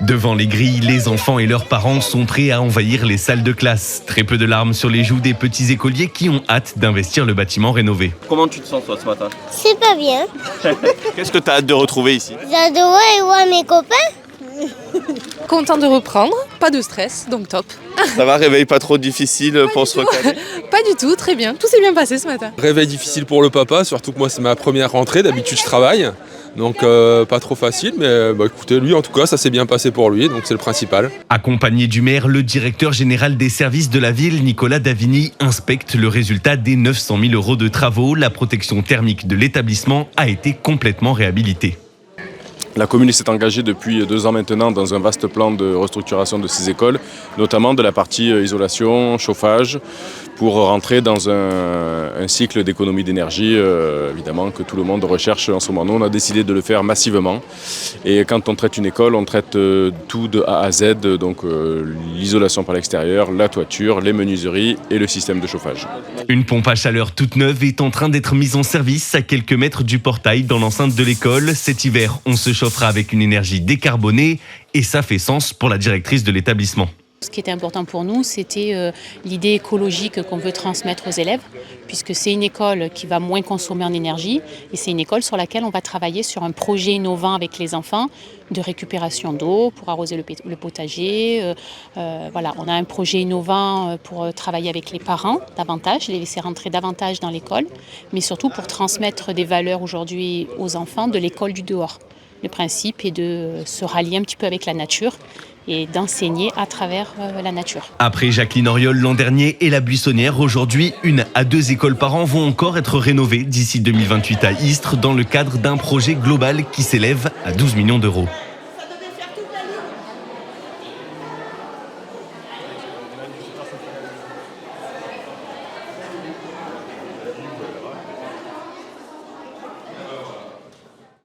Devant les grilles, les enfants et leurs parents sont prêts à envahir les salles de classe. Très peu de larmes sur les joues des petits écoliers qui ont hâte d'investir le bâtiment rénové. Comment tu te sens toi ce matin? C'est pas bien. Qu'est-ce que tu as hâte de retrouver ici? J'adorais voir mes copains. Content de reprendre, pas de stress, donc top. Ça va, réveil pas trop difficile pour se recaler? Pas du tout, très bien. Tout s'est bien passé ce matin. Réveil difficile pour le papa, surtout que moi c'est ma première rentrée, d'habitude je travaille. Donc pas trop facile, mais écoutez, lui en tout cas ça s'est bien passé pour lui, donc c'est le principal. Accompagné du maire, le directeur général des services de la ville, Nicolas Davigny, inspecte le résultat des 900 000 € de travaux. La protection thermique de l'établissement a été complètement réhabilitée. La commune s'est engagée depuis 2 ans maintenant dans un vaste plan de restructuration de ces écoles, notamment de la partie isolation, chauffage, pour rentrer dans un cycle d'économie d'énergie, évidemment, que tout le monde recherche en ce moment. Nous, on a décidé de le faire massivement. Et quand on traite une école, on traite tout de A à Z, donc l'isolation par l'extérieur, la toiture, les menuiseries et le système de chauffage. Une pompe à chaleur toute neuve est en train d'être mise en service à quelques mètres du portail dans l'enceinte de l'école. Cet hiver, on se chauffera avec une énergie décarbonée et ça fait sens pour la directrice de l'établissement. Ce qui était important pour nous, c'était l'idée écologique qu'on veut transmettre aux élèves, puisque c'est une école qui va moins consommer en énergie et c'est une école sur laquelle on va travailler sur un projet innovant avec les enfants de récupération d'eau pour arroser le potager. Voilà, on a un projet innovant pour travailler avec les parents davantage, les laisser rentrer davantage dans l'école, mais surtout pour transmettre des valeurs aujourd'hui aux enfants de l'école du dehors. Le principe est de se rallier un petit peu avec la nature et d'enseigner à travers la nature. Après Jacqueline Auriol l'an dernier et la Buissonnière, aujourd'hui, 1 à 2 écoles par an vont encore être rénovées d'ici 2028 à Istres dans le cadre d'un projet global qui s'élève à 12 millions d'euros.